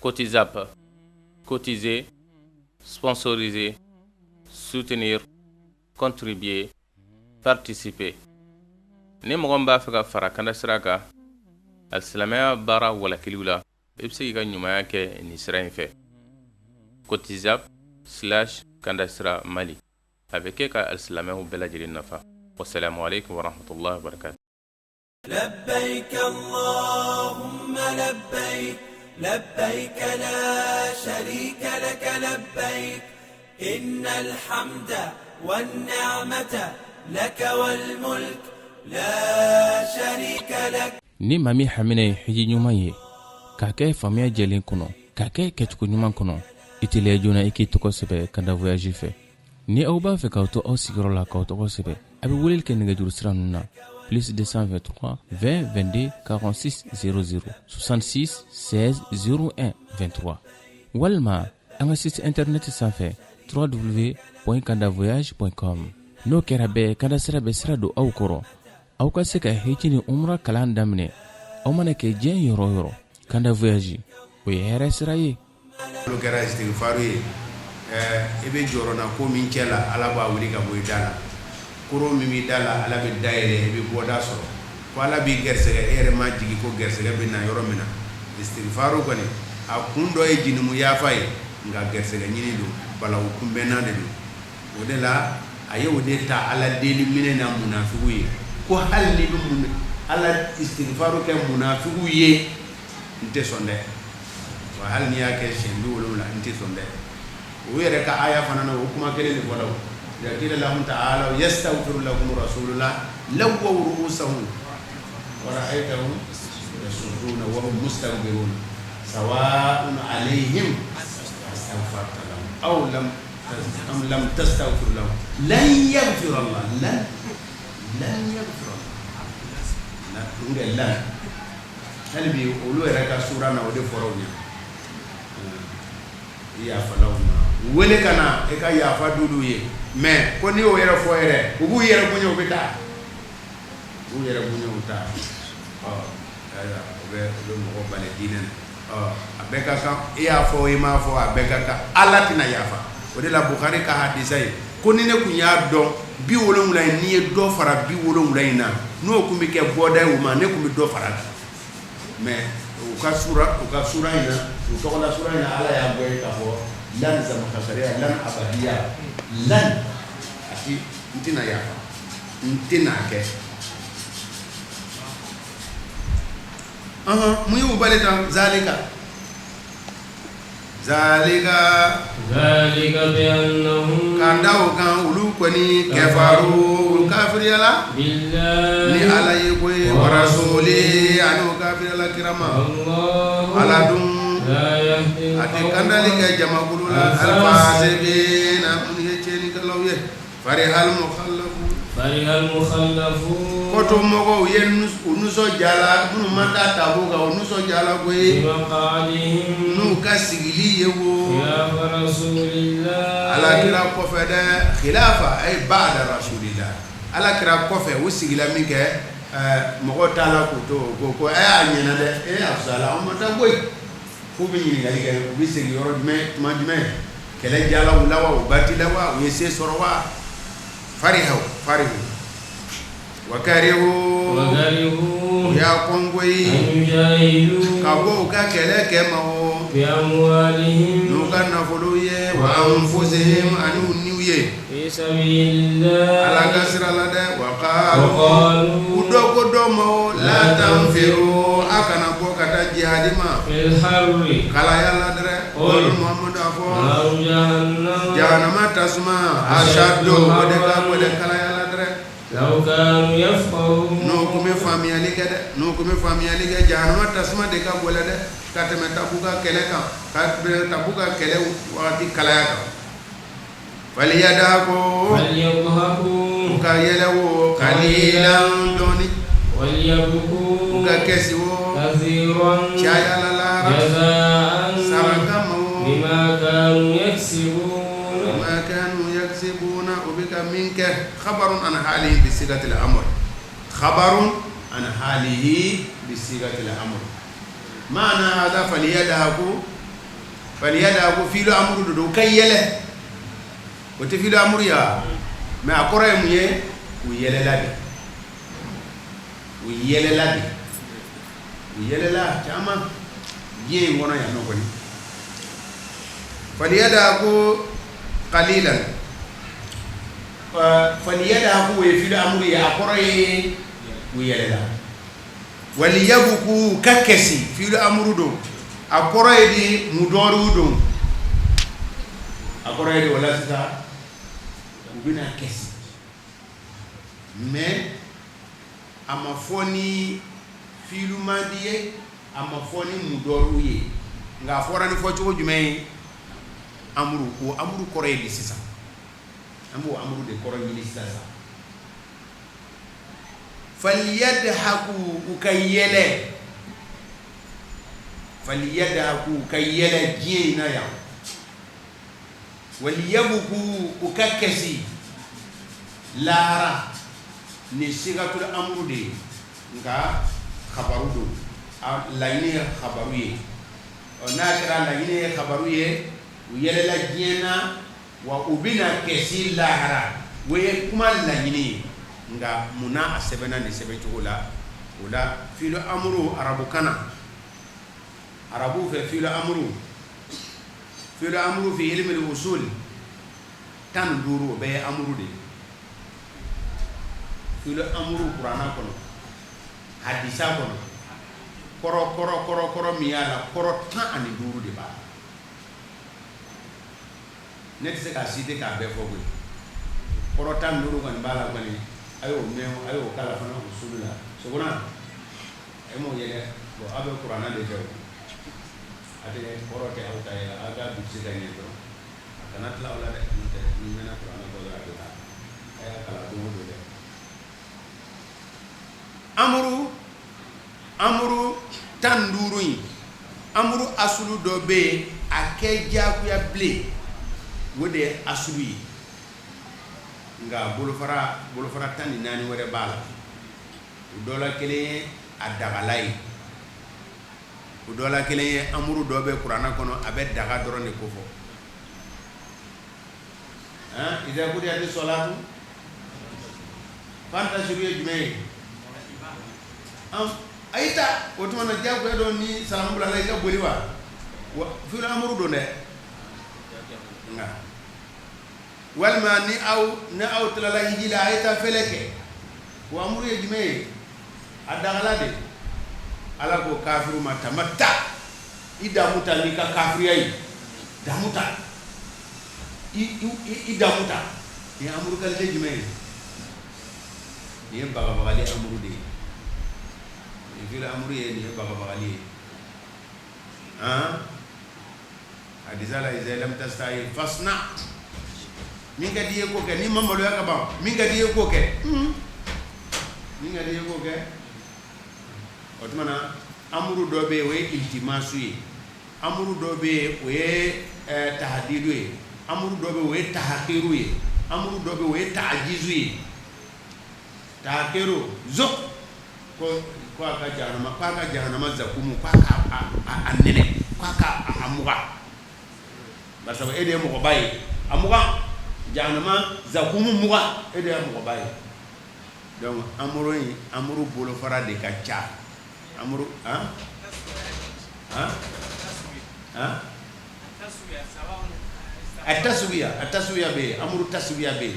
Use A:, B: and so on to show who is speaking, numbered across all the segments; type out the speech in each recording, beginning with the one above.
A: Cotisap, cotiser, sponsoriser, soutenir, contribuer, participer. Ni mɔgɔ b'a fɛ ka fara Kanda sira kan alisilamɛya baara walakiliw la i bɛ se k'i ka ɲumanya kɛ nin sira in fɛ. Cotisap/Kanda sira Mali a bɛ kɛ ka alisilamɛw bɛɛ lajɛlen nafa. Wassalamu alaikum warahmatullahi wabarakatuh.
B: لبيك اللهم لبيك لبيك لا شريك لك لبيك إن الحمد والنعمة لك والملك لا شريك لك.
C: Ni mami hamine hiji ɲuman ye k'a kɛ faamuya jɛlen kɔnɔ k'a kɛ kɛcogo ɲuman kɔnɔ i teliya joona i k'i tɔgɔ sɛbɛ Kanda voyage fɛ. Ni aw b'a fɛ k'aw to aw sigiyɔrɔ la k'aw tɔgɔ sɛbɛ a bɛ weleli kɛ nɛgɛjuru sira ninnu na plus 223 20 22 46 00 66 16 01 23 walima an ka site internet sanfɛ www.kandavoyage.com. n'o kɛra bɛɛ Kanda sira bɛ sira don aw kɔrɔ aw ka se ka hiji ni umra kalan daminɛ aw mana kɛ diɲɛ yɔrɔ o yɔrɔ. Kanda voyage o ye hɛrɛ sira ye.
D: Olu kɛra istighfaru ye i bɛ jɔrɔ na ko min cɛ la Ala b'a wuli ka bɔ i da la, koro min b'i da la Ala bɛ dayɛlɛ i bɛ bɔda sɔrɔ, ko Ala b'i gɛrisɛgɛ e yɛrɛ ma jigi ko gɛrisɛgɛ bɛ na yɔrɔ min na. Istighfaru kɔni a kun dɔ ye jinimu yafa ye nka gɛrisɛgɛ ɲini don, balawu kunbɛnna de don. O de la a ye o de ta Ala deli minɛ na munafigu ye ko hali ni bɛ Ala istighfaru kɛ munafigu ye n tɛ sɔn dɛ, wa hali n'i y'a kɛ siɲɛ 70 n tɛ sɔn dɛ. O yɛrɛ ka aya fana na o kuma kelen de fɔla o yaqila lahum ta'ala yastaghfiru lakum rasulullah lawwaw ru'usahum wa ra'aytahum yasudduna wa hum mustakbirun sawa'un 'alayhim astaghfarta lahum aw lam tastaghfir lahum lan yaghfir Allah lan yaghfir Allah la hali bi olu yɛrɛ ka sura na o de fɔra o ɲɛ yafalaw ma wele ka na e ka yafa dudu ye mais ko ni o yɛrɛ fɔ yɛrɛ u b'u yɛrɛ bonya u bɛ taa u yɛrɛ bonya u taa o bɛ mɔgɔ bali diinɛ na a bɛɛ ka kan i y'a fɔ i m'a fɔ a bɛɛ ka kan Ala tɛna yafa. O de la Bukhari ka hadisa ye ko ni ne kun y'a dɔn 70 in n'i ye dɔ fara 70 in na n'o kun bɛ kɛ bɔda ye o ma ne kun bɛ dɔ fara mais u ka sura in na u tɔgɔla sura in na Ala y'a bɔ ye k'a fɔ lan zamakasariya lan abadiya lan ati n tɛna yafa n tɛna kɛ. Mun y'u bali tan zalika
B: بأنهم
D: kan da o kan olu kɔni kɛfaru kafiriyala ni Ala ye koyi wa rasuli ani o kafiriyala kirama Ala dun a tɛ kandali kɛ jamakulu la alfasibina mun ye tiɲɛnikɛlaw ye farihal mukhallafu koto mɔgɔw ye nisɔndiyala minnu ma taa taabolo kan o nisɔndiyala koyi n'u ka sigili ye wo alakira kɔfɛ dɛ khilafa ay ba'da rasulillah alakira kɔfɛ u sigila min kɛ mɔgɔ taala ko to ko a ɲɛna dɛ afsala o ma taa koyi fo bɛ ɲininkali kɛ u bɛ segin yɔrɔ jumɛn tuma jumɛn kɛlɛ jala u la wa u batila wa u ye se sɔrɔ wa farihu wa karihu ya kongoyi ka bɔ u ka kɛlɛ kɛ ma o n'u ka nafolo ye wa anfusihim ani u niw ye Ala ka sira la dɛ wa qalu u dɔ ko dɔ ma o la tanfiru a kana bɔ ka taa jihadi ma kalaya la dɛ olu Muhammadu a fɔ jahanama tasuma ashaddu o de ka bɔ de kalaya la dɛ
B: لو كانوا يفقهون
D: n'o kun bɛ faamuyali kɛ dɛ n'o kun bɛ faamuyali kɛ jahanama tasuma de ka gɛlɛn dɛ ka tɛmɛ Tabuka kɛlɛ kan ka tɛmɛ Tabuka kɛlɛ wagati kalaya kan
B: فليضحكوا
D: ka yɛlɛ wo qalilan dɔɔni
B: وليبكوا
D: ka kɛsi wo
B: كثيرا
D: caya la lara
B: جزاء
D: saraka ma wo
B: بما كانوا يكسبون
D: ma kanu yaksibuna o bɛ ka min kɛ khabarun an halihi bi sigatil amr khabarun an halihi bi sigatil amr maana hada faliyadhaku فليدعك فيلو أمر دو كيله وتفيلو أمر يا ما أقرأ ميه ويله لادي ويله لادي ويله لا كما جين ونا يا نقولي فليدعك قليلا فليدعك ويفيلو أمر يا أقرأ ويله لا وليبكوا ككسي فيلو أمر دو أقرأ دي مدورو دو أقرأ دي ولا ستا وبنا كسي mais ama foni filu mandiye ama foni mudoru ye nga fora ni fo ci jume amuru ko amuru kore di sisa amuru de kore ni sisa falyadhaku ukayele falyadhaku kayele jina ya waliyabku ukakasi lara ni sigatul amru de nga khabaru do layni khabaru ye ona kira layni khabaru ye yele la jena wa ubina kesi lahara we kuma layni nga muna asebena ni sebe chola wala filo amru arabu kana arabu fe filo amru fi ilmi al-usul tan duru be amru de filo amuru qur'ana kono hadisa kono koro miyala koro tan ani duru de ba net se ka cité ka be fogo koro tan duru kan bala ko ni ayo kala fana usulula so gona ay mo yele bo abe qur'ana de jaw ate koro te awta ya aga bi se gane do kana tla wala de ni mena qur'ana ko da ay kala do do de amuru tanduru yi amuru asulu do be akeja ku ya ble wode asulu yi nga bolofara tani nani wore bala dola kele adagalai dola kele amuru do be qur'ana kono abe daga dorone ko fo ida ko di salatu fanta shuriye jume aita otuma na jago do ni salamu bula la ga boliwa fi la amuru do ne nga walma ni aw tala hijila aita feleke wa amuru yejme adagalade ala ko kafiru matamatta idamuta ni ka kafiriyai damuta idamuta ni amuru kal yejme ni baga le amuru de fila amru ye ni baga ali hadisa la iza lam tastahi fasna min ga diye ko ke ni mamalo ya ka ba min ga diye ko ke otmana amru do be we iltimasu ye amru do be we tahdidu ye amru do be we tahqiru ye amru do be we ta'jizu ye tahqiru zuk ko aka jahannama zakumu kwa ka anene kwa ka amuga basa ede mo baye amuga jahannama zakumu muga ede mo baye donc amuru bolo fara de ka cha amuru ataswiya be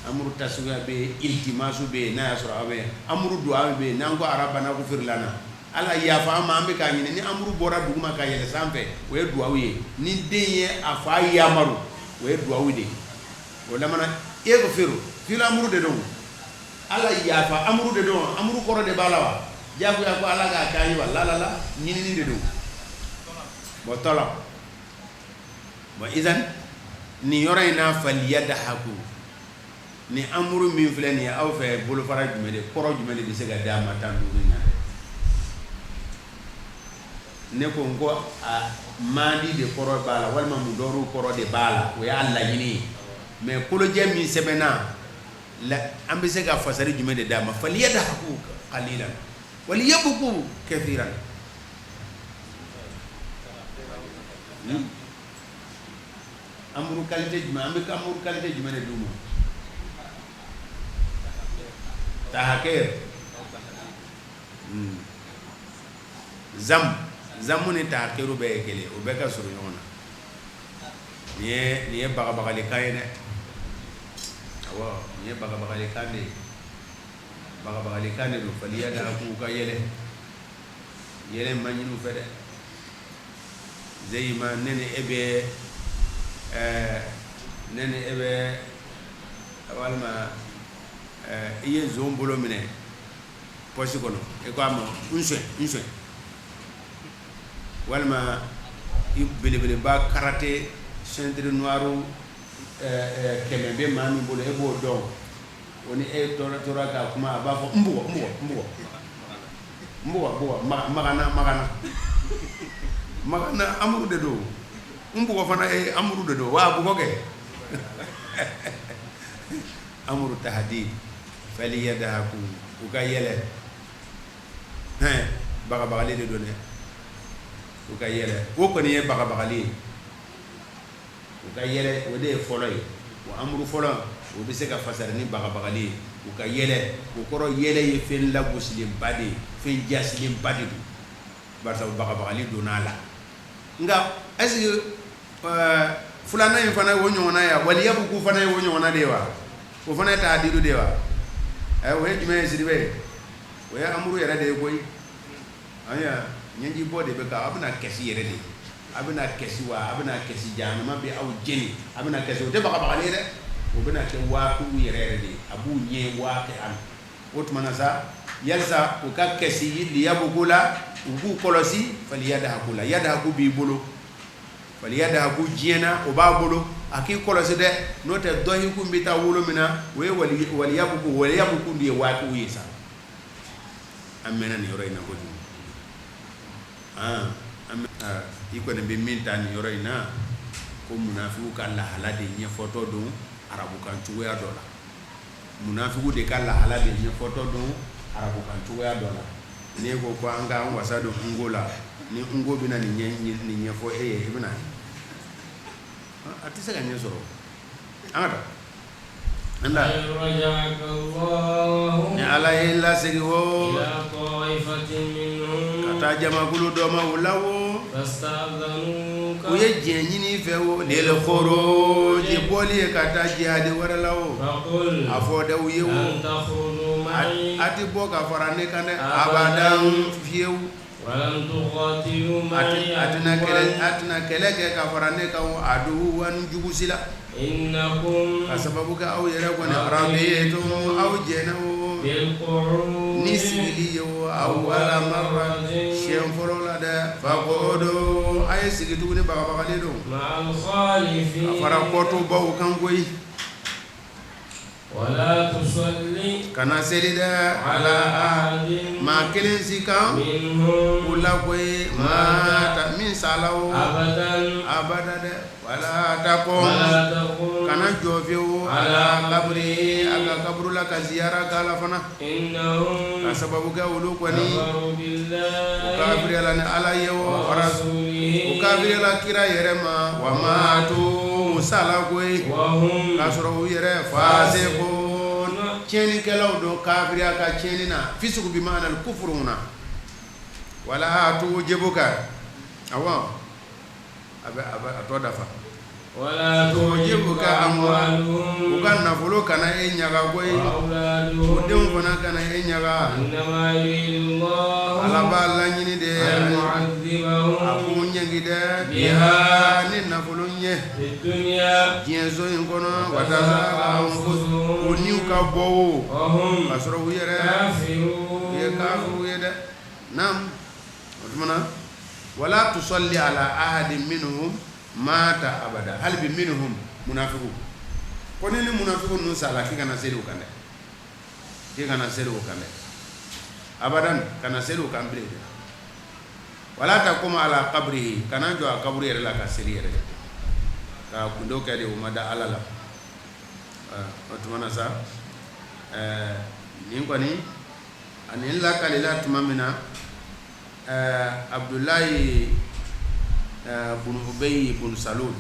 D: amuru taswiya be iltimasu be na yasra be amuru du'a be nango arabana ko firlana ala ya fa ma ambe ka ni amuru bora duguma ka yele sampe we du'a wi ni denye afa yamaru we du'a wi de wala mana e ko firu amuru de don ala ya fa amuru de don amuru koro de balawa jabu ya ko ala ga kayi wala la ni de don bo tala bo idan ni yorayna falyadhaku ni amuru min filɛ ni aw fɛ bolofara jumɛn de kɔrɔ jumɛn de bɛ se ka d'a ma tan duuru in na ne ko n ko a mandi de kɔrɔ b'a la walima mudɔriw kɔrɔ de b'a la o y'a laɲini ye mais kolojɛ min sɛbɛnna la an bɛ se ka fasari jumɛn de d'a ma falyadhaku qalilan waliyabku kathiran amuru qualité jumɛn an bɛ amuru qualité jumɛn de d'u ma tahakir zamu ni tahakiru bɛɛ ye kelen o bɛɛ ka surun ɲɔgɔn na nin ye bagabagalikan ye dɛ awɔ nin ye bagabagalikan de ye bagabagalikan de don faliya da k'u ka yɛlɛ ma ɲini u fɛ dɛ zeyima ne ni e bɛ walima i ye zon bolo minɛ poche kɔnɔ e ko a ma n soin walima i belebeleba karate ceinture noire kɛmɛ bɛ maa min bolo e b'o dɔn o ni e tora ka kuma a b'a fɔ n bugɔ magana amuru de don n bugɔ fana amuru de don wa bugɔ kɛ amuru tahadi faliyadahaku u ka yɛlɛ bagabagali de don dɛ u ka yɛlɛ o kɔni ye bagabagali ye u ka yɛlɛ o de ye fɔlɔ ye wa amuru fɔlɔ o bɛ se ka fasara ni bagabagali ye u ka yɛlɛ o kɔrɔ yɛlɛ ye fɛn lagosilenba de ye fɛn jasilenba de don barisa bagabagali donna a la nka est-ce que filanan in fana ye o ɲɔgɔnna ye waliyabuku fana ye o ɲɔgɔnna de ye wa o fana ye tahadidu de ye wa o ye jumɛn ye Sidibe o ye amuru yɛrɛ de ye koyi aya ɲɛji bɔ de bɛ ka a bɛna kɛsi yɛrɛ de a bɛna kɛsi wa a bɛna kɛsi jahanama bɛ aw jeni a bɛna kɛsi o tɛ bagabagali ye dɛ o bɛna kɛ waakuw yɛrɛ de a b'u ɲɛ waa kɛ an o tuma na sa yalisa u ka kɛsi liyabuku la u b'u kɔlɔsi faliyadahaku la yadahaku b'i bolo faliyadahaku diɲɛna o b'a bolo a k'i kɔlɔsi dɛ n'o tɛ dɔhikun bɛ taa wolo min na o ye waliyabuku de ye waakuw ye sa an mɛnna nin yɔrɔ in na kojugu i kɔni bɛ min ta nin yɔrɔ in na ko munafiku ka lahala de ɲɛfɔtɔ don arabukan cogoya dɔ la munafiku de ka lahala de ɲɛfɔtɔ don arabukan cogoya dɔ la ne ko an ka an wasa don ngo la ni ngo bɛna nin ɲɛfɔ e ye i bɛna a tɛ se ka ɲɛ sɔrɔ an ka taa an da ni ala ye lasegin o ka taa jamakulu dɔ ma o la o u ye diɲɛ ɲini fɛ o lele koro je bɔli ye ka taa jihadi wɛrɛ la o a fɔ dɛ u ye o a tɛ bɔ ka fara ne kan dɛ abadan fiyewu a tɛna kɛlɛ kɛ ka fara ne kan a dugu wa jugusi la ka sababu kɛ aw yɛrɛ kɔni arabiyetu aw jɛna o ni sigili ye o aw wala marra siɲɛ fɔlɔ la dɛ fakodo a ye sigi tuguni bagabagali don a fara kɔto baw kan koyi
B: ولا تصلي
D: kana seli dɛ ala maa kelen si kan o la koyi maa min sala o abada dɛ wala takɔn kana jɔ fiyewu ala kaburi a ka kaburu la ka ziyara k'a la fana ka sababu kɛ olu kɔni o kafiriyala ni ala ye o o kafiriyala kira yɛrɛ ma wa maa to sala koyi k'a sɔrɔ u yɛrɛ faase ko tiɲɛnikɛlaw don kafiriya ka tiɲɛni na fisuku bi maana kufuru na wala tu jebuka awɔ a tɔ dafa wala tu jebuka amwaluhum u ka nafolo kana e ɲaga koyi u denw fana kana e ɲaga ala b'a laɲini de a k'u ɲɛgi dɛ biha ni nafolo ɲɛ diɲɛso in kɔnɔ watasa o niw ka bɔ o ka sɔrɔ u yɛrɛ u ye kafiru ye dɛ naam o tumana wala tusalli ala ahadin minhum mata abada hali bi minhum munafiku ko ni munafiku ninnu sala k'i kana seli o kan dɛ abadan kana seli o kan bilen dɛ wala taqum ala qabrihi kana jɔ a kaburu yɛrɛ la ka seli yɛrɛ dɛ ka kundo kɛ de o ma da ala la o tumana sa nin kɔni ani lakalila tuma min na Abdulayi bun Ubay bun Salul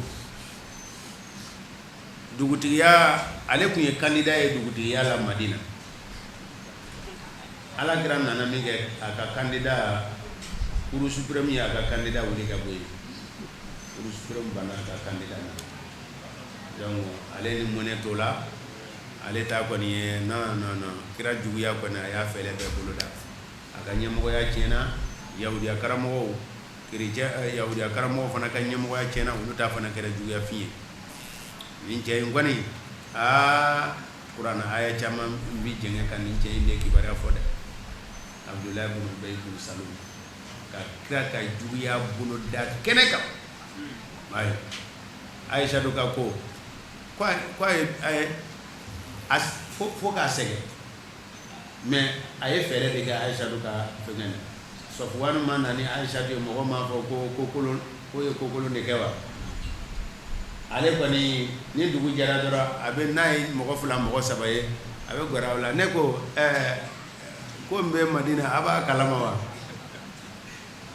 D: dugutigiya ale kun ye candidat ye dugutigiya la Madina ala kira nana min kɛ a ka candidat Cour suprême ye a ka candidat wuli ka bɔ yen Cour suprême banna a ka candidat na donc ale ni mɔnɛ to la ale ta kɔni ye non kira juguya kɔni a y'a fɛlɛ bɛɛ bolo da a ka ɲɛmɔgɔya tiɲɛna yahudiya karamɔgɔw yahudiya karamɔgɔw fana ka ɲɛmɔgɔya tiɲɛna olu ta fana kɛra juguya fin ye nin cɛ in kɔni kuranna aya caman bi jɛngɛ ka nin cɛ in de kibaruya fɔ dɛ Abdullah ibn Ubay ibn Salul ka kira ka juguya bolo da kɛnɛ kan ayi Aisha do ka ko fo k'a sɛgɛ mais a ye fɛɛrɛ de kɛ Aisha do ka fɛngɛ Sɔfuwanu ma na ni Aisha ye mɔgɔ m'a fɔ ko ye kokolon de kɛ wa ale kɔni ni dugu jɛra dɔrɔn a bɛ n'a ye mɔgɔ 2 mɔgɔ 3 ye a bɛ gɛrɛ aw la ne ko ko n bɛ Madina a b'a kalama wa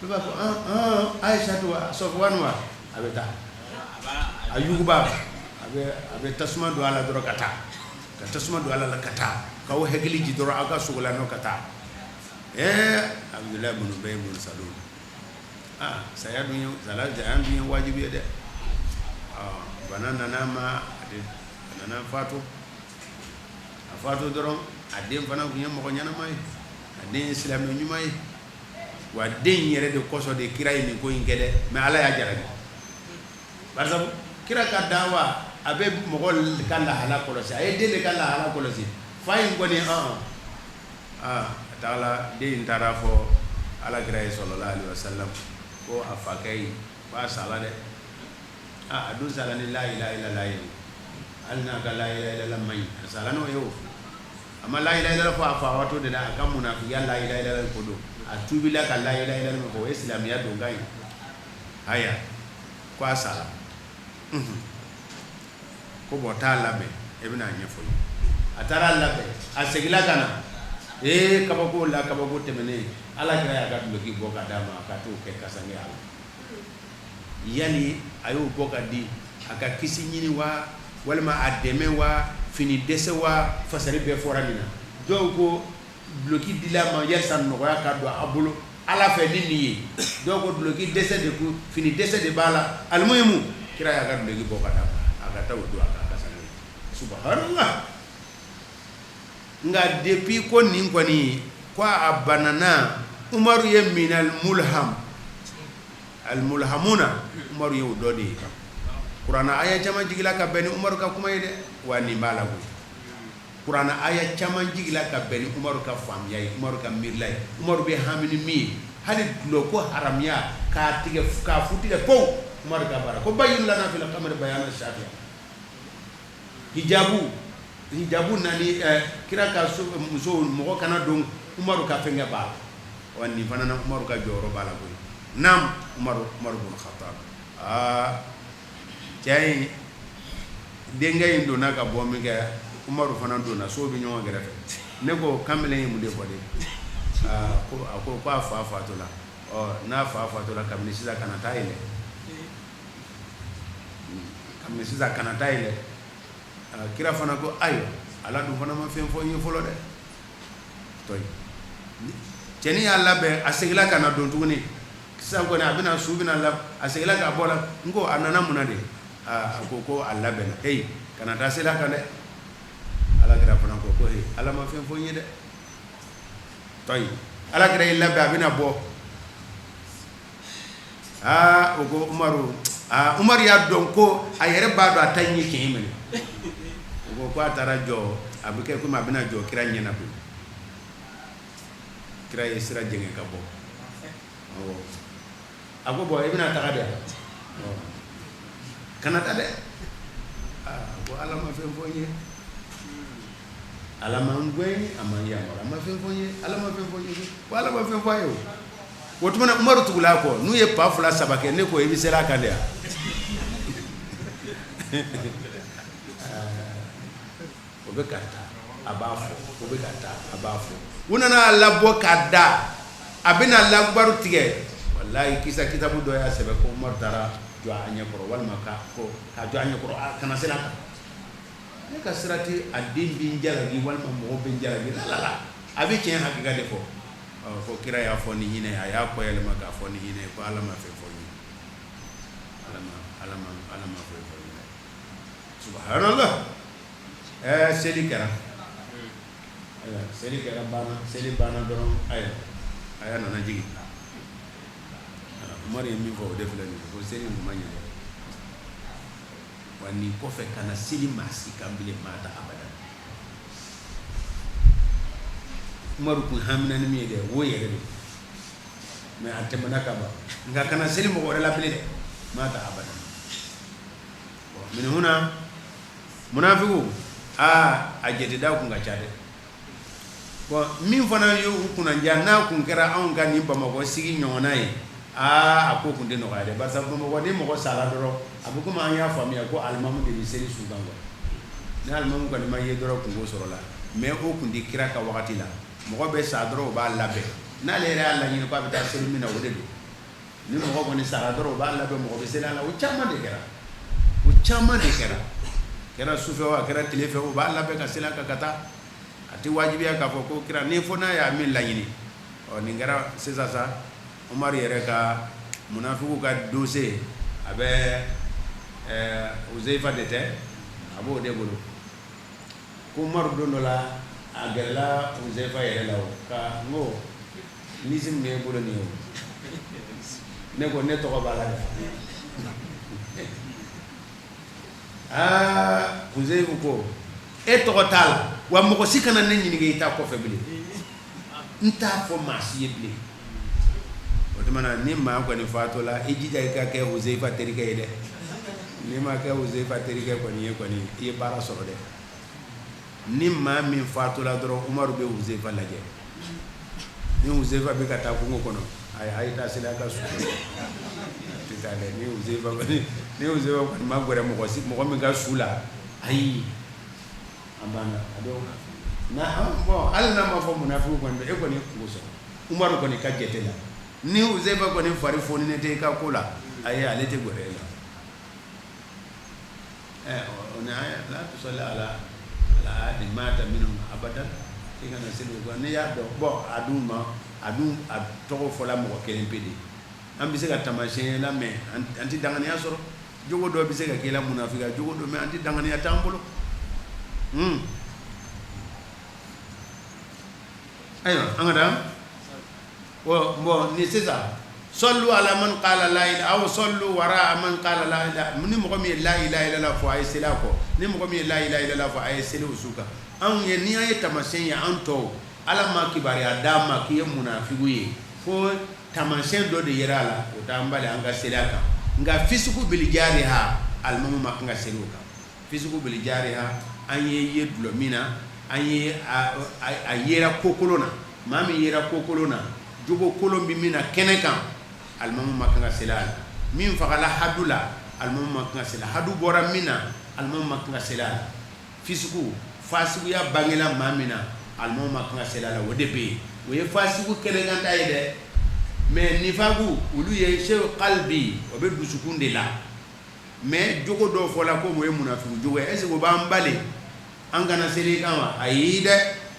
D: ne b'a fɔ Aisha wa Sɔfuwanu wa a bɛ taa a yuguba a bɛ tasuma don a la dɔrɔn ka taa ka tasuma don a la ka taa k'aw hakili ji dɔrɔn aw ka sogola n'o ka taa Abdullah ibn Ubay ibn Salul saya dun ye wajibi ye dɛ bana nana ma a nana fatu a fatu dɔrɔn a den fana tun ye mɔgɔ ɲɛnama ye a den ye silamɛ ɲuman ye wa den yɛrɛ de kɔsɔn de kira ye nin ko in kɛ dɛ mais Ala y'a jarabi barisa kira ka dawa a bɛ mɔgɔ ka lahala kɔlɔsi a ye den de ka lahala kɔlɔsi fa in kɔni a taala den in taara fɔ alakira ye sallallahu alaihi wasallam ko a fakɛ ye k'a sala dɛ a dun sala ni la ilaha illallah ye hali n'a ka la ilaha illallah man ɲi a sala n'o ye o a ma la ilaha illallah fɔ a fa wato de la a ka munafiya la ilaha illallah ko don a tubila ka la ilaha illallah fɔ o ye silamɛya don kan ye aya ko a sala ko bɔn t'a labɛn e bɛna a ɲɛfɔ ye a taara labɛn a segila ka na kabako la kabako tɛmɛnen ala kira y'a ka duloki bɔ ka d'a ma a ka t'o kɛ kasange a la yani a y'o bɔ ka di a ka kisi ɲini wa walima a dɛmɛ wa fini dɛsɛ wa fasari bɛɛ fɔra nin na dɔw ko duloki dila ma yasa nɔgɔya ka don a bolo ala fɛ ni nin ye dɔw ko duloki dɛsɛ de ko fini dɛsɛ de b'a la alimuhimu kira y'a ka duloki bɔ ka d'a ma a ka taa o don a ka kasange subhanallah nga depuis ko nin kɔni ko a banana Umaru ye minal mulham al mulhamuna Umaru ye o dɔ de ye kuranna aya caman jigila ka bɛn ni Umaru ka kuma ye dɛ wa nin b'a la koyi kuranna aya caman jigila ka bɛn ni Umaru ka faamuya ye Umaru ka miirila ye Umaru bɛ hami ni min ye hali dulɔ ko haramiya k'a tigɛ k'a fu tigɛ pewu Umaru ka baara ko bayyin lana fil qamari bayana shafi'a hijabu nani kira ka muso mɔgɔ kana don Umaru ka fɛngɛ b'a la wa nin fana na Umaru ka jɔyɔrɔ b'a la koyi naam Umaru bin Khattab cɛ in denkɛ in donna ka bɔ min kɛ Umaru fana donna so bɛ ɲɔgɔn kɛrɛfɛ ne ko kamalen ye mun de fɔ de a ko a fa fatula n'a fa fatula kabini sisan kana taa yɛlɛ kabini sisan kana taa yɛlɛ kira fana ko ayiwa ala dun fana ma fɛn fɔ n ye fɔlɔ dɛ tɔyi cɛnin y'a labɛn a segila ka na don tuguni sisan kɔni a bɛna su bɛna la a segila ka bɔ la n ko a nana mun na de a ko a labɛnna hey kana taa sela kan dɛ ala kira fana ko hey ala ma fɛn fɔ n ye dɛ tɔyi ala kira y'i labɛn a bɛna bɔ o ko Umaru y'a dɔn ko a yɛrɛ b'a dɔn a ta in ye tiɲɛ minɛ o ko a taara jɔ a bɛ kɛ komi a bɛna jɔ kira ɲɛna koyi kira ye sira jɛngɛ ka bɔ a ko bɔn i bɛna taga de kana taa dɛ ko ala ma fɛn fɔ n ye ala ma n gɛn a ma n yamara a ma fɛn fɔ n ye ala ma fɛn fɔ n ye ko ala ma fɛn fɔ a ye o tuma na Umaru tugula a kɔ n'u ye pa 2 3 kɛ ne ko i bɛ sera a kan de yan o bɛ ka taa a b'a fɔ o bɛ ka taa a b'a fɔ u nana labɔ k'a da a bɛna labaru tigɛ wallahi kitabu do ya sebe ko Umar dara jo anya ko wal maka ko ka jo anya ko kana sila ne ka sirati adin bin jalagi wal mo bin jalagi la abi ken hakika de ko kira ya fo ni hine ya ko yele maka fo ni hine ko alama fe fo ni alama fe fo ni subhanallah seli kara seli bana doron aya nana jigi Umar ye min fɔ o de filɛ nin ye ko seli kun ma ɲɛ dɛ wa nin kɔfɛ kana seli maa si kan bilen maa ta abada Umar kun hamina ni min ye dɛ o yɛrɛ de mais a tɛmɛna ka ban nka kana seli mɔgɔ wɛrɛ la bilen dɛ maa ta abada min huna munafiku a jɛtida kun ka ca dɛ bon min fana ye u kunnaja n'a kun kɛra anw ka nin Bamakɔ sigi ɲɔgɔnna ye a ko kun tɛ nɔgɔya dɛ barisa Bamakɔ ni mɔgɔ sara dɔrɔn a bɛ komi an y'a faamuya ko alimamu de bɛ seli su kan quoi ni alimamu kɔni ma ye dɔrɔn kungo sɔrɔ la mais o kun tɛ kira ka wagati la mɔgɔ bɛ sa dɔrɔn o b'a labɛn n'ale yɛrɛ y'a laɲini ko a bɛ taa seli min na o de don ni mɔgɔ kɔni sara dɔrɔn o b'a labɛn mɔgɔ bɛ seli a la o caman de kɛra kɛra sufɛ o a kɛra tile fɛ o b'a labɛn ka seli a kan ka taa a tɛ wajibiya k'a fɔ ko kira ni fo n'a y'a min laɲini nin kɛra sisan sa Umar yɛrɛ ka munafiku ka dossier a bɛ Uzaifa de tɛ a b'o de bolo ko Umar don dɔ la a gɛrɛla Uzaifa yɛrɛ la o ka n ko liste min bɛ e bolo nin ye o ne ko ne tɔgɔ b'a la dɛ Uzaifa ko e tɔgɔ t'a la wa mɔgɔ si kana ne ɲininka i ta kɔfɛ bilen n t'a fɔ maa si ye bilen o tuma na ni maa kɔni faatɔ la i jija i ka kɛ Uzaifa terikɛ ye dɛ n'i ma kɛ Uzaifa terikɛ kɔni ye kɔni i ye baara sɔrɔ dɛ ni maa min faatɔ la dɔrɔn Umaru bɛ Uzaifa lajɛ ni Uzaifa bɛ ka taa kungo kɔnɔ a ye taa seli a ka su sisan dɛ ni Uzaifa kɔni ma gɛrɛ mɔgɔ min ka su la ayi an banna a dɔw na bon hali n'a ma fɔ munafiku kɔni e kɔni kungo sɔrɔ Umaru kɔni ka jate la ni Uzaifa kɔni fari foninen tɛ i ka ko la ayi ale tɛ gɛrɛ e la o ni aya la tusali ala ahadi mata minhum abadan i kana seli o kan n'i y'a dɔn bon a dun tɔgɔ fɔla mɔgɔ kelen pe de an bɛ se ka taamasiyɛn la mais an tɛ danganiya sɔrɔ jogo dɔ bɛ se ka k'i la munafiya jogo dɔ mais an tɛ danganiya t'an bolo ayiwa an ka taa bon ni sisan sallu ala man qala la ilaha aw sallu wara man qala la ilaha ni mɔgɔ min ye la ilaha illallah fɔ a ye seli a kɔ ni mɔgɔ min ye la ilaha illallah fɔ a ye seli o su kan anw ye ni an ye taamasiyɛn ye an tɔw ala ma kibaruya d'a ma k'i ye munafiku ye fo taamasiyɛn dɔ de yera a la o t'an bali an ka seli a kan nka fisuku bil jariha alimamu ma kan ka seli o kan fisuku bil jariha an ye dulɔ min na an ye a yera kokolon na maa min yera kokolon na jogo kolon bi min na kɛnɛ kan alimamu ma kan ka seli a la min fagala hadu la alimamu ma kan ka seli hadu bɔra min na alimamu ma kan ka seli a la fisuku fasiguya bangela maa min na alimamu ma kan ka seli a la o de bɛ yen o ye fasigu kɛnɛkanta ye dɛ mais nifagu olu ye sew qalbi o bɛ dusukun de la mais jogo dɔ fɔla ko o ye munafiku jogo ye est-ce que o b'an bali an kana seli kan wa ayi dɛ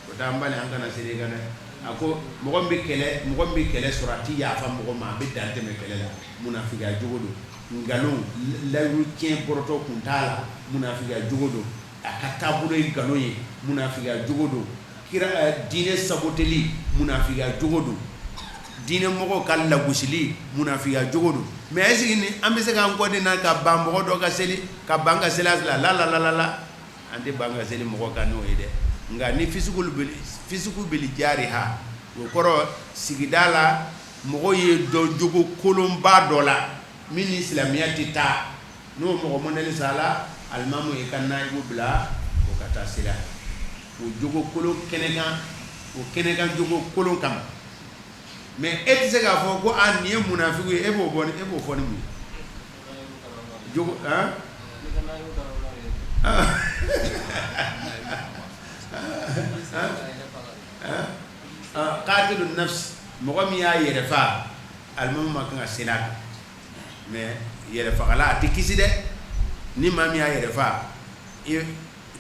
D: o t'an bali an kana seli kan dɛ a ko mɔgɔ min bɛ kɛlɛ sɔrɔ a ti yafa mɔgɔ ma a bɛ dan tɛmɛ kɛlɛ la munafiya jogo don nkalon layiru tiɲɛ bɔrɔtɔ kun t'a la munafiya jogo don a ka taabolo ye nkalon ye munafiya jogo don kira diinɛ saboteli munafiya jogo don diinɛ mɔgɔw ka lagosili munafiya jogo don mais est-ce que ni an bɛ se k'an kɔ de na ka ban mɔgɔ dɔ ka seli ka ban ka seli a la an tɛ ban ka seli mɔgɔ kan n'o ye dɛ nka ni fisuku bili jariha o kɔrɔ sigida la mɔgɔ ye dɔ jogo kolonba dɔ la min ni silamɛya tɛ taa n'o mɔgɔ mɔnɛli sa la alimamu ye ka nayibu bila o ka taa seli o jogo kolon kɛnɛkan o kɛnɛkan jogo kolon kama mais e tɛ se k'a fɔ ko nin ye munafiku ye e b'o fɔ ni mun ye jogo qatilu nafs mɔgɔ min y'a yɛrɛ faa almamu ma kan ka sela kan mais yɛrɛ fagala a tɛ kisi dɛ ni maa min y'a yɛrɛ faga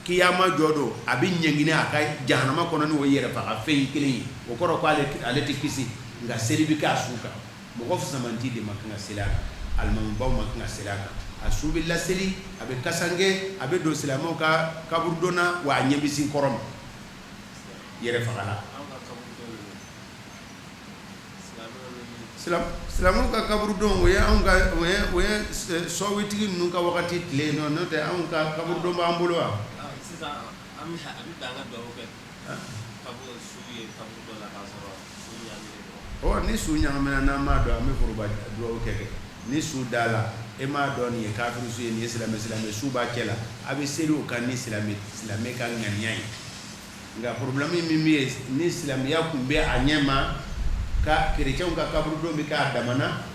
D: kiyama jɔ don a bɛ ɲɛngini a ka jahanama kɔnɔ ni o yɛrɛ faga fɛn kelen ye o kɔrɔ ko ale tɛ kisi nka seli bɛ kɛ a su kan mɔgɔ fusamanti de ma kan ka seli a kan alimamubaw ma kan ka seli a kan a su bɛ laseli a bɛ kasange a bɛ don silamɛw ka kaburudonna wa a ɲɛ bɛ sin kɔrɔ ma yɛrɛ fagala silamɛw ka kaburudon o ye sɔwitigi ninnu ka wagati tile nɔ n'o tɛ anw ka kaburudon b'an bolo wa ni su ɲagamina n'an m'a dɔn an bɛ foroba dugawu kɛ ni su da la e m'a dɔn nin ye kafiri su ye nin ye silamɛ su b'a cɛ la a bɛ seli o kan ni silamɛ ka ŋaniya ye nka problème min bɛ yen ni silamɛya tun bɛ a ɲɛ ma ka kerecɛnw ka kaburudon bɛ k'a damana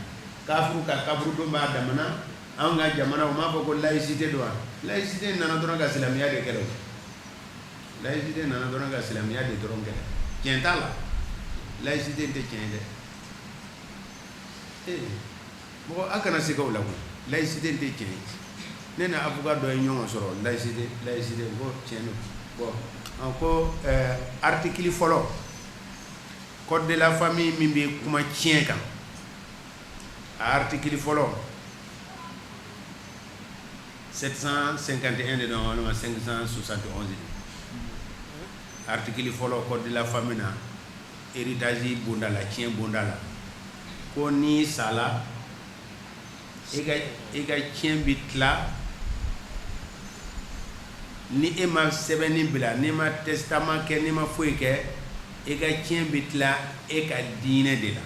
D: kafiriw ka kaburudon b'a damana anw ka jamana o m'a fɔ ko laïcité don wa laïcité nana dɔrɔn ka silamɛya de kɛlɛ laïcité nana dɔrɔn ka silamɛya de dɔrɔn kɛlɛ tiɲɛ t'a la laïcité tɛ tiɲɛ dɛ mɔgɔ a kana se k'o la koyi laïcité tɛ tiɲɛ ne na avocat dɔ ye ɲɔgɔn sɔrɔ laïcité ko tiɲɛ don bon ko article fɔlɔ code de la famille min bɛ kuma tiɲɛ kan a article fɔlɔ 751 de don walima 571 article fɔlɔ code de la famille na héritage bonda la tiɲɛ bonda la ko ni sala e ka tiɲɛ bɛ tila ni e ma sɛbɛnni bila ni ma testament kɛ ni ma foyi kɛ e ka tiɲɛ bɛ tila e ka diinɛ de la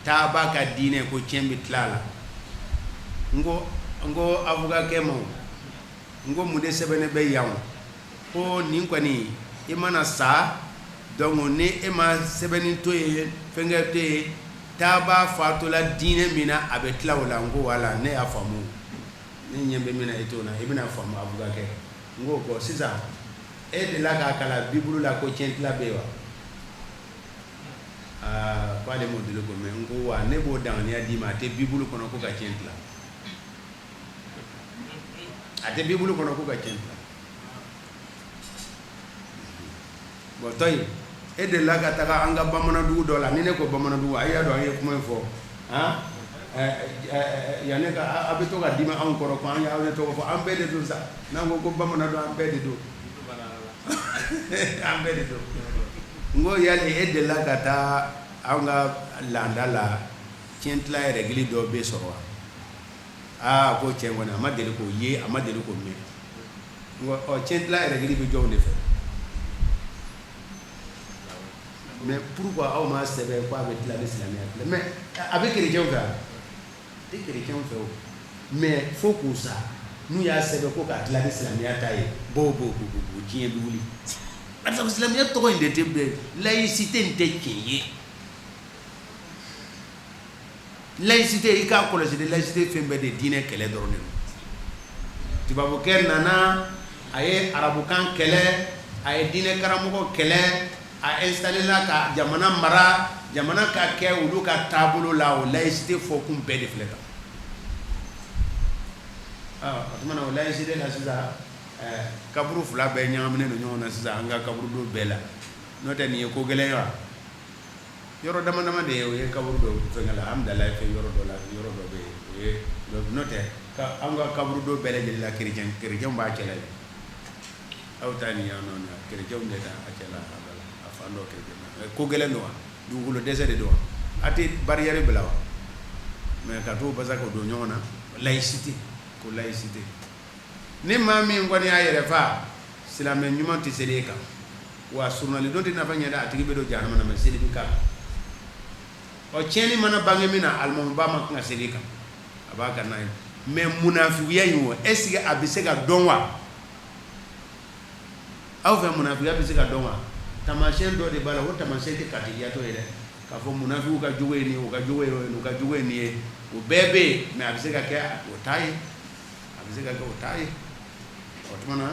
D: taaba ka diinɛ ko tiɲɛ bɛ tila la n ko avocat kɛ ma n ko mun de sɛbɛnnen bɛ yan ko nin kɔni i mana sa donc ni e ma sɛbɛnni to ye fɛnkɛ to ye taaba faatola diinɛ min na a bɛ tila o la n ko wala ne y'a faamu ne ɲɛ bɛ min na e t'o la i bɛna faamu avocat kɛ n ko bɔn sisan e delila k'a kalan bibulu la ko tiɲɛ tila bɛ yen wa ko ale m'o deli ko mɛn n ko wa ne b'o danganiya d'i ma a tɛ bibulu kɔnɔ ko ka tiɲɛ tila a tɛ bibulu kɔnɔ ko ka tiɲɛ tila bon tɔyi e delila ka taga an ka bamanandugu dɔ la ni ne ko bamanandugu a y'a dɔn an ye kuma in fɔ yanni ka a bɛ to ka dimi anw kɔrɔ ko an y'aw de tɔgɔ fɔ an bɛɛ de don sa n'an ko bamanan don an bɛɛ de don an bɛɛ de don n ko yali e delila ka taa anw ka laada la tiɲɛtila règle dɔ bɛ sɔrɔ wa ko tiɲɛ kɔni a ma deli k'o ye a ma deli k'o mɛn n ko tiɲɛtila règle bɛ jɔnw de fɛ mais pourquoi aw ma sɛbɛn ko a bɛ tila ni silamɛya mais a bɛ kerecɛnw fɛ tɛ kerecɛnw fɛ o mais fo k'u sa n'u y'a sɛbɛn ko k'a tila ni silamɛya ta ye bo diɲɛ bɛ wuli parce que silamɛya tɔgɔ in de tɛ bɛn laïcité in tɛ tiɲɛ ye laïcité i k'a kɔlɔsi de laïcité fɛn bɛɛ de diinɛ kɛlɛ dɔrɔn de don tubabukɛ nana a ye arabukan kɛlɛ a ye diinɛ karamɔgɔ kɛlɛ a installé la ka jamana mara jamana ka kɛ olu ka taabolo la o laïcité fɔkun bɛɛ de filɛ tan o tuma na o laïcité la sisan kaburu fila bɛɛ ɲagaminen don ɲɔgɔn na sisan an ka kaburu dɔ bɛɛ la n'o tɛ nin ye ko gɛlɛn ye wa yɔrɔ dama dama de ye o ye kaburu dɔ fɛngɛ la alhamdulilayi fɛ yɔrɔ dɔ la yɔrɔ dɔ bɛ yen o ye n'o tɛ an ka kaburu dɔ bɛɛ lajɛlen la kerecɛnw b'a cɛla aw ta nin yan nɔ kerecɛnw de ta a cɛla ko gɛlɛn don wa dugukolo dɛsɛ de don wa a tɛ barrière bila wa mais ka t'o basa k'o don ɲɔgɔn na laïcité ko laïcité ni maa min kɔni y'a yɛrɛ fa silamɛ ɲuman tɛ seli e kan wa surunali don tɛ nafa ɲɛ dɛ a tigi bɛ don jahanama na mais seli bɛ k'a kan ɔ tiɲɛni mana bange min na alimamuba ma kan ka seli e kan a b'a kan n'a ye mais munafigiya in o est ce que a bɛ se ka dɔn wa aw fɛ munafigiya bɛ se ka dɔn wa tamasiyɛn dɔ de b'a la o tamasiyɛn tɛ katiyatɔ ye dɛ k'a fɔ munafigiw ka jogo ye nin ye u ka jogo ye nin ye u ka jogo ye nin ye o bɛɛ bɛ yen mais a bɛ se ka kɛ o t'a ye a bɛ se ka kɛ o t'a ye o tuma na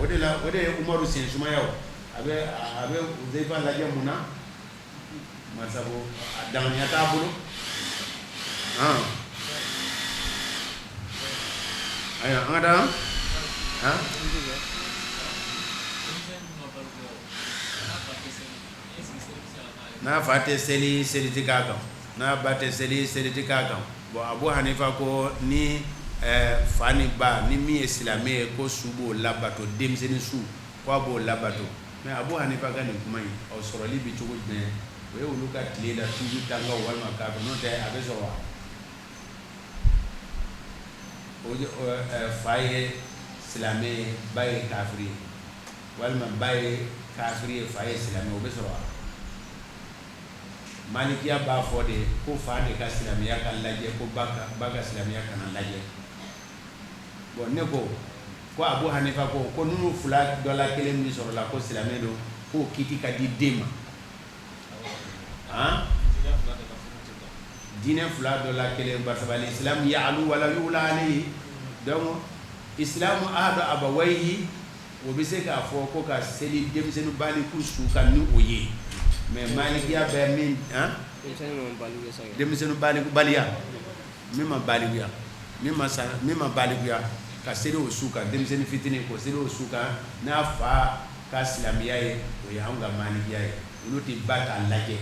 D: o de la o de ye Umaru sen sumaya o a bɛ Uzaifa lajɛ mun na masabu adangnya tabulu ayo ada na fate seli tikakam na bate seli tikakam bo Abu Hanifa ko ni fani ba ni mi islamé ko subo labato demseni su ko bo labato mais Abu Hanifa ga ni kuma yi o soro li bi cogo ne we wulu ka tile da tuju tanga walma ka no te abe so wa o faye islamé baye kafiri walma baye kafiri faye islamé o be so wa Malikiya b'a fɔ de ko fa de ka silamɛya ka lajɛ ko ba ka silamɛya kana lajɛ bon ne ko Abu Hanifa ko nunu fila dɔ la kelen min sɔrɔ la ko silamɛ don k'o kiti ka di den ma diinɛ fila dɔ la kelen barisabali islam ya'lu wala yu'la alayhi donc islam ahadu abawayhi o bɛ se k'a fɔ ko ka seli denmisɛnnin baliku su ka ni o ye mais Malikiya bɛ min denmisɛnnin baliya min ma baliguya min ma baliguya ka seli o su kan denmisɛnnin fitinin ko seli o su kan n'a fa ka silamɛya ye o ye anw ka Malikiya ye olu tɛ ba k'a lajɛ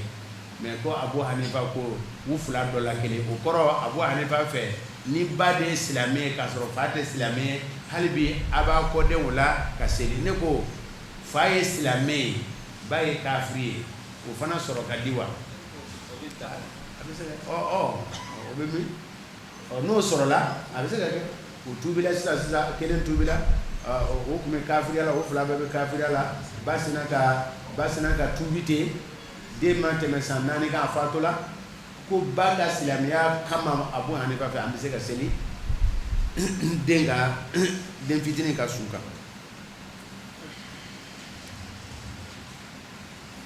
D: mais ko Abu Hanifa ko u fila dɔ la kelen o kɔrɔ Abu Hanifa fɛ ni ba de ye silamɛ ye k'a sɔrɔ fa tɛ silamɛ ye hali bi a b'a kɔden o la ka seli ne ko fa ye silamɛ ye ba ye kafiri ye o fana sɔrɔ ka di wa a bɛ se ka o bɛ min n'o sɔrɔla a bɛ se ka kɛ o tubila sisan kelen tubila o tun bɛ kafiriya la o fila bɛɛ bɛ kafiriya la ba sina ka tubi ten den ma tɛmɛ san 4 kan a fatula ko ba ka silamɛya kama Abu Hanifa fɛ an bɛ se ka seli den fitinin ka su kan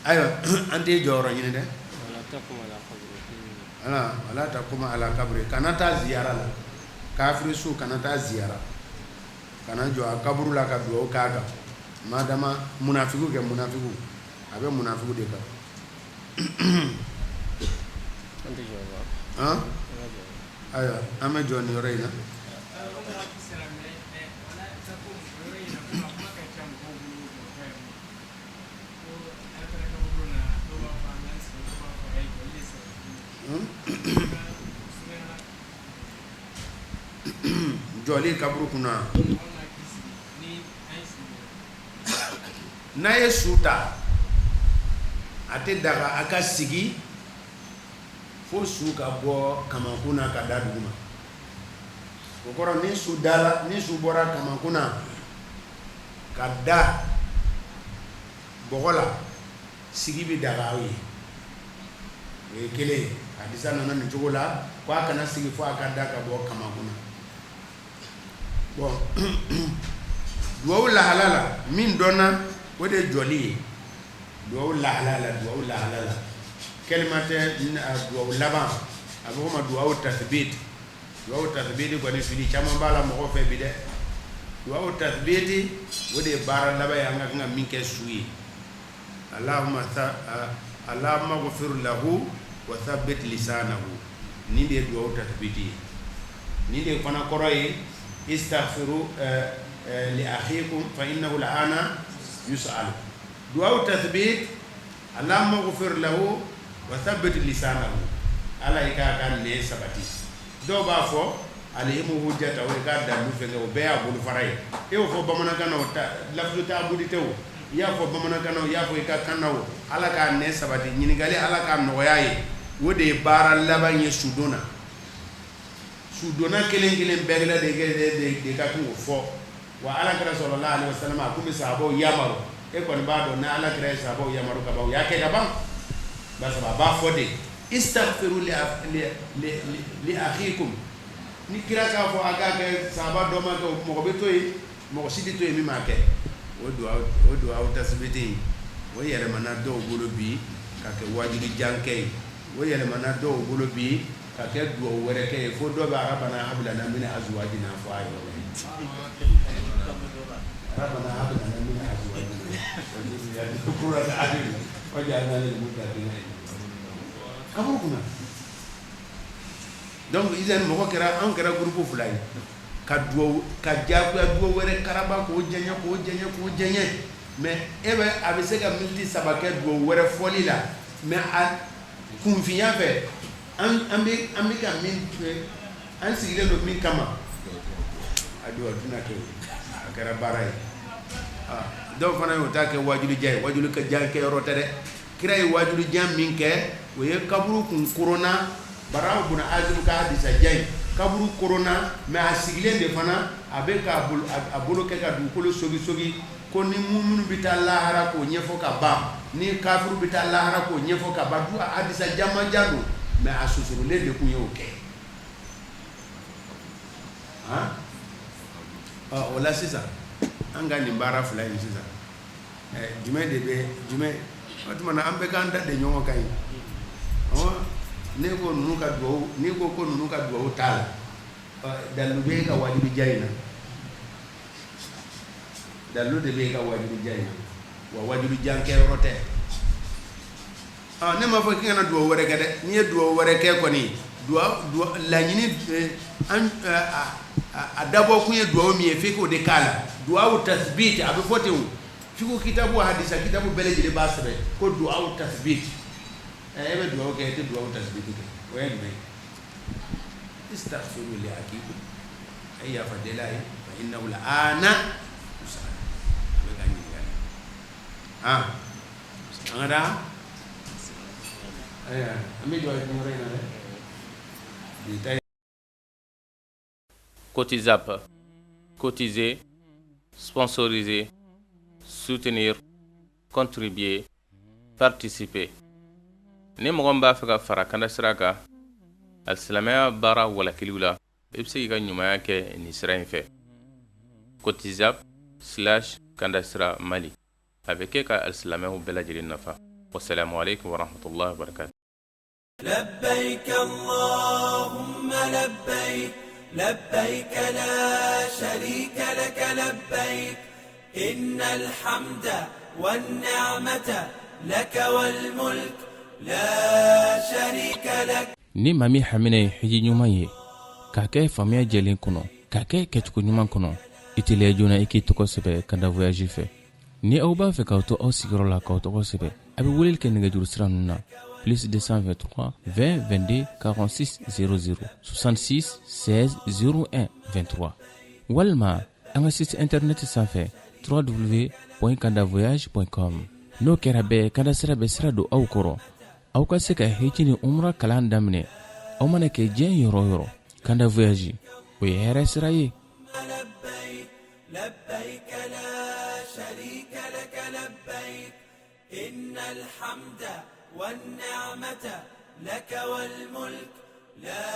D: ayiwa an tɛ jɔyɔrɔ ɲini dɛ wala takuma ala kaburi kana taa ziyara la kafiri su kana taa ziyara kana jɔ a kaburu la ka dugawu k'a kan madama munafiku kɛ munafiku a bɛ munafiku de kan ayiwa an bɛ jɔ nin yɔrɔ in na jɔli kaburu kunna n'a ye su ta a tɛ daga a ka sigi fo su ka bɔ kamakun na ka da dugu ma o kɔrɔ ni su bɔra kamakun na ka da bɔgɔ la sigi bɛ daga aw ye o ye kelen ye hadisa nana nin cogo la ko a kana sigi fo a ka da ka bɔ kamakun na bon duwawu lahala la min dɔnna o de jɔli ye duwawu lahala la kelima tɛ duwawu laban a bɛ fɔ ma duwawu tathbit kɔni fili caman b'a la mɔgɔ fɛ bi dɛ duwawu tathbit o de ye baara laban ye an ka kan ka min kɛ su ye Allahumma ghfir lahu wa thabbit lisanahu ni de ye duwawu tathbit ye ni de fana kɔrɔ ye istaghfiru li akhikum fa innahu al'ana yus'al du'a tathbit Allahumma ghfir lahu wa thabbit lisanahu ala ika kan ne sabati do ba fo alihimu hujjata o ka dalu fenge o be ya bulu faray e o fo bamanaka no lafdu ta budi tew ya fo bamanaka no ya fo ika kanawo ala ka ne sabati nyinigali ala ka noya ye wode bara labanye sudona kelen bɛgla de ka kun fɔ wa alakira sallallahu alaihi wasallam a kun bɛ sahabaw yamaru e kɔni b'a dɔn na alakira ye sahabaw yamaru ka ban o y'a kɛ ka ban barisa a b'a fɔ de istaghfiru li akhikum ni kira k'a fɔ a k'a kɛ sahaba dɔ ma kɛ mɔgɔ bɛ to yen mɔgɔ si tɛ to yen min m'a kɛ o duwawu tasbiti o yɛlɛmana dɔw bolo bi ka kɛ wajibi jankɛ ye o yɛlɛmana dɔw bolo bi ka kɛ duwawu wɛrɛ kɛ ye fo dɔ bɛ rabbana hab lana min azwajina fɔ a yɔrɔ rabbana hab lana min azwajina waj'alna lil muttaqina kaburu kunna donc izen mɔgɔ kɛra an kɛra groupe fila ye ka duwawu ka jagoya duwawu wɛrɛ karaba k'o jɛɲɛ mais e bɛ a bɛ se ka miniti 3 kɛ duwawu wɛrɛ fɔli la mais a kunfinya fɛ an bɛ ka min an sigilen don min kama a duwawu tɛna kɛ a kɛra baara ye dɔw fana y'o ta kɛ wajulu jan ye wajulu ka jan kɛ yɔrɔ tɛ dɛ kira ye wajulu jan min kɛ o ye kaburu kun korona Bara buna Azib ka hadisa jan kaburu korona mais a sigilen de fana a bɛ ka a bolo kɛ ka dugukolo sogi ko ni muminu bɛ taa lahara k'o ɲɛfɔ ka ban ni kafiru bɛ taa lahara k'o ɲɛfɔ ka ban du a hadisa jaman jan don mais a susurulen de kun y'o kɛ o la sisan an ka nin baara fila in sisan jumɛn de bɛ jumɛn o tuma na an bɛ k'an da de ɲɔgɔn kan ye ne ko ninnu ka duwawu ni ko ninnu ka duwawu t'a la dalu bɛ ka wajibi ja in na dalu de bɛ ka wajibi ja in na wa wajibi jan kɛ yɔrɔ tɛ ne m'a fɔ k'i kana duwawu wɛrɛ kɛ dɛ n'i ye duwawu wɛrɛ kɛ kɔni laɲini a dabɔ kun ye duwawu min ye f'i k'o de k'a la duwawu tasbit a bɛ fɔ ten f'i ko kitabu hadisa kitabu bɛɛ lajɛlen b'a sɛbɛn ko duwawu tasbit e bɛ duwawu kɛ e tɛ duwawu tasbit kɛ o ye jumɛn ye istaghfiru li akikum a ye yafa deli a ye fa innahu al-ana yus'al a bɛ ka ɲininkali an ka taa an bɛ jɔ yɔrɔ in na dɛ bi ta
A: Cotizap, cotiser, sponsoriser, soutenir, contribuer, participer. Ni mɔgɔ min b'a fɛ ka fara kanda sira kan alisilamɛya baara walakiliw la i bɛ se k'i ka ɲumanya kɛ nin sira in fɛ cotizap/kanda sira Mali a bɛ kɛ ka alisilamɛw bɛɛ lajɛlen nafa. Wassalamu alaikum warahmatullahi wabarakatuh.
E: لبيك اللهم لبيك لبيك لا شريك لك لبيك إن الحمد والنعمة لك والملك لا شريك لك.
C: ni maa min hamina ye hiji ɲuman ye k'a kɛ faamuya jɛlen kɔnɔ k'a kɛ kɛcogo ɲuman kɔnɔ i teliya joona i k'i tɔgɔ sɛbɛ kanda voyage fɛ ni aw b'a fɛ k'aw to aw sigiyɔrɔ la k'aw tɔgɔ sɛbɛ a bɛ weleli kɛ nɛgɛjuru sira ninnu na plus 223 20 22 46 00 66 16 01 23 walima an ka site internet sanfɛ www.kandavoyage.com n'o kɛra bɛɛ kanda sira bɛ sira don aw kɔrɔ aw ka se ka hiji ni umra kalan daminɛ aw mana kɛ diɲɛ yɔrɔ o yɔrɔ kanda voyage o ye hɛrɛ sira ye.
E: لبيك لا شريك لك لبيك إن الحمد والنعمة لك والملك لا